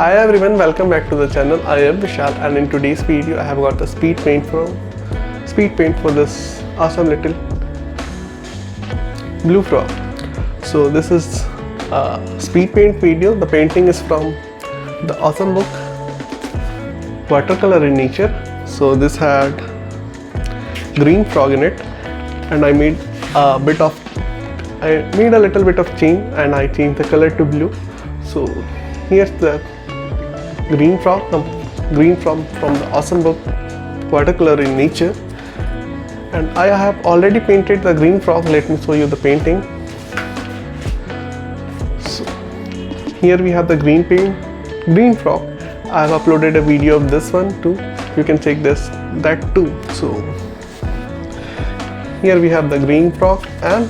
Hi everyone, welcome back to the channel. I am Vishal and in today's video I have got the speed paint for this awesome little blue frog. So this is a speed paint video. The painting is from the awesome book Watercolor in Nature. So this had green frog in it, and I made a little bit of change and I changed the color to blue. So here's the green frog from the awesome book Watercolor in Nature, and I have already painted the green frog. Let me show you the painting. So here we have the green frog. I have uploaded a video of this one too. You can check that too. So here we have the green frog and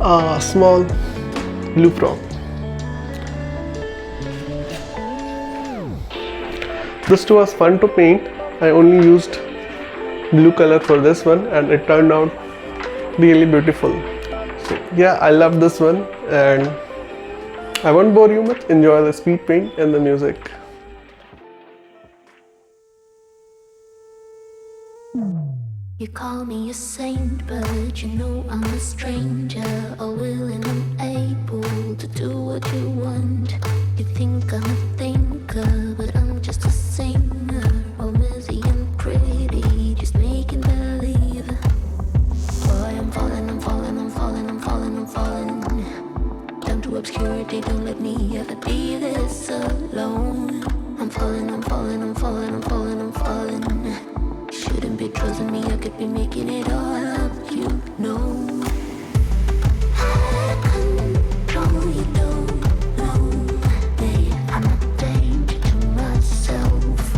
a small blue frog. This too was fun to paint. I only used blue color for this one and it turned out really beautiful. So yeah, I love this one and I won't bore you much. Enjoy the speed paint and the music. You call me a saint, but you know I'm a stranger, all willing and able to do what you want. You think I'm a thinker, but I'm just a singer, all busy and pretty, just making believe. Boy, I'm falling, I'm falling, I'm falling, I'm falling, I'm falling down to obscurity. Don't let me ever be this alone. I'm falling, I'm falling, I'm falling, I'm falling, I'm falling. Shouldn't be trusting me, I could be making it all up, you know. I control, you don't know me. I'm a danger to myself.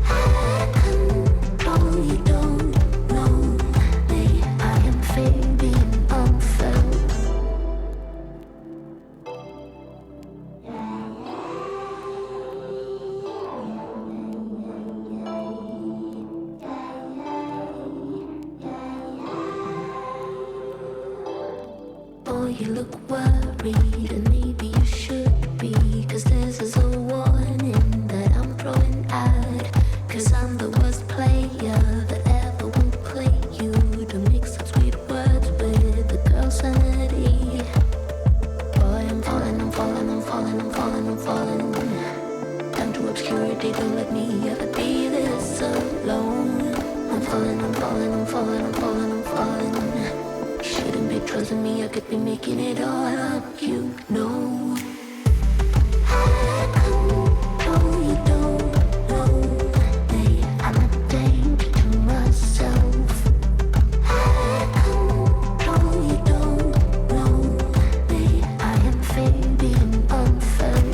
I control, you don't know me. I am fading unfelt. Boy, you look worried, and maybe you should be, 'cause this is a warning that I'm throwing out. 'Cause I'm the worst player that ever won't play you, to mix up sweet words with the girl's sanity. Boy, I'm falling, I'm falling, I'm falling, I'm falling, I'm falling down to obscurity. Don't let me ever be this alone. I'm falling, I'm falling, I'm falling, I'm falling, I'm falling. Shouldn't be trusting me, I could be making it all up, you know. I control, you don't know me. I'm a danger to myself. I control, you don't know me. I am fading unfelt.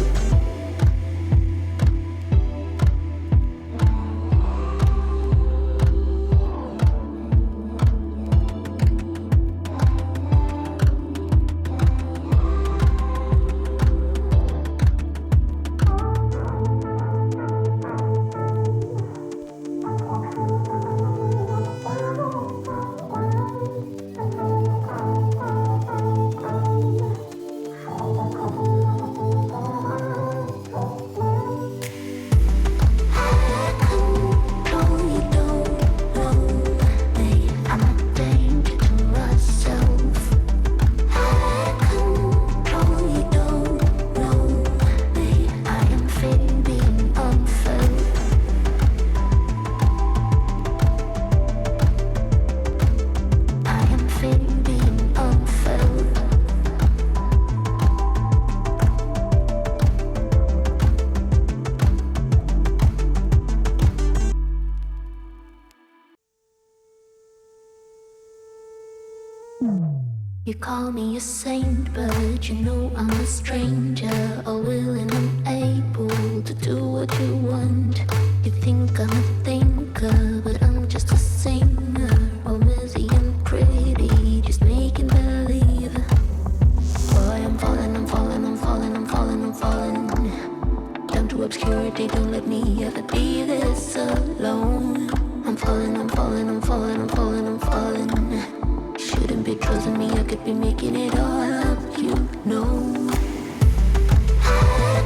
You call me a saint, but you know I'm a stranger, all willing and able to do what you want. You think I'm a thinker, but I'm just a singer, all busy and pretty, just making believe. Boy, I'm falling, I'm falling, I'm falling, I'm falling, I'm falling down to obscurity. Don't let me ever be this alone. I'm falling, I'm falling, I'm falling, I'm falling, I'm falling. Shouldn't be trusting me, I could be making it all up, you know. I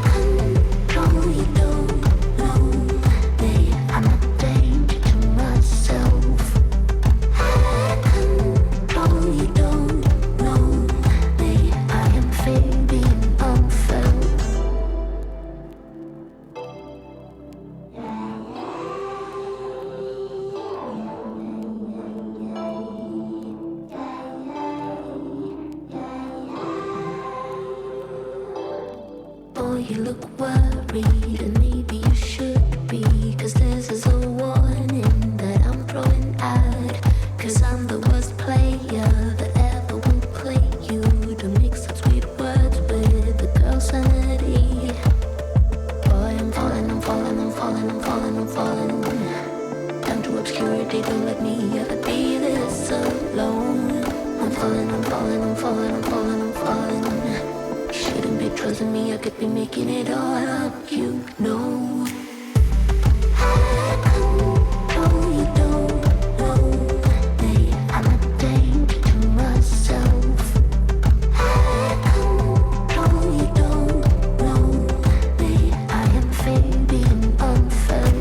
you look worried, and maybe you should be, 'cause this is a warning that I'm throwing out. 'Cause I'm the worst player that ever will play you, to mix up sweet words with the girl's sanity. Boy, I'm falling, I'm falling, I'm falling, I'm falling, I'm falling down to obscurity. Don't let me ever be this alone. I'm falling, I'm falling, I'm falling, I'm falling, I'm falling. Shouldn't be trusting me, I could be making it all up, you know. Oh, you don't know me, I'm a danger to myself. Oh, you don't know me, I am fading unfelt.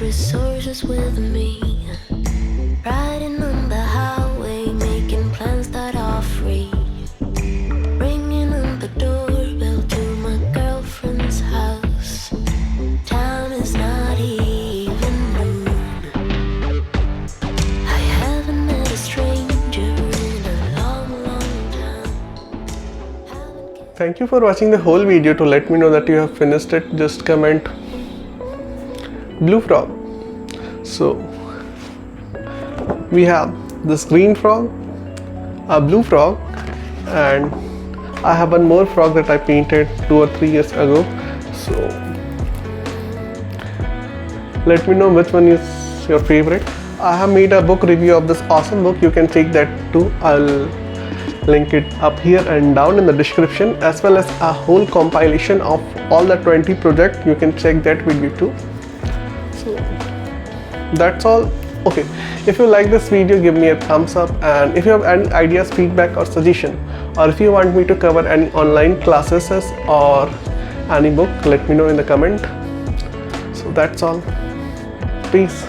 Resources with me, riding on the highway, making plans that are free, ringing on the doorbell to my girlfriend's house. Town is not even noon. I haven't met a stranger in a long, long time. Thank you for watching the whole video. To let me know that you have finished it, just comment blue frog. So we have this green frog, a blue frog, and I have one more frog that I painted 2 or 3 years ago. So let me know which one is your favorite. I have made a book review of this awesome book. You can take that too. I'll link it up here and down in the description, as well as a whole compilation of all the 20 projects. You can check that video too. So that's all. Okay, if you like this video, give me a thumbs up, and if you have any ideas, feedback or suggestion, or if you want me to cover any online classes or any book, let me know in the comment. So that's all. Peace.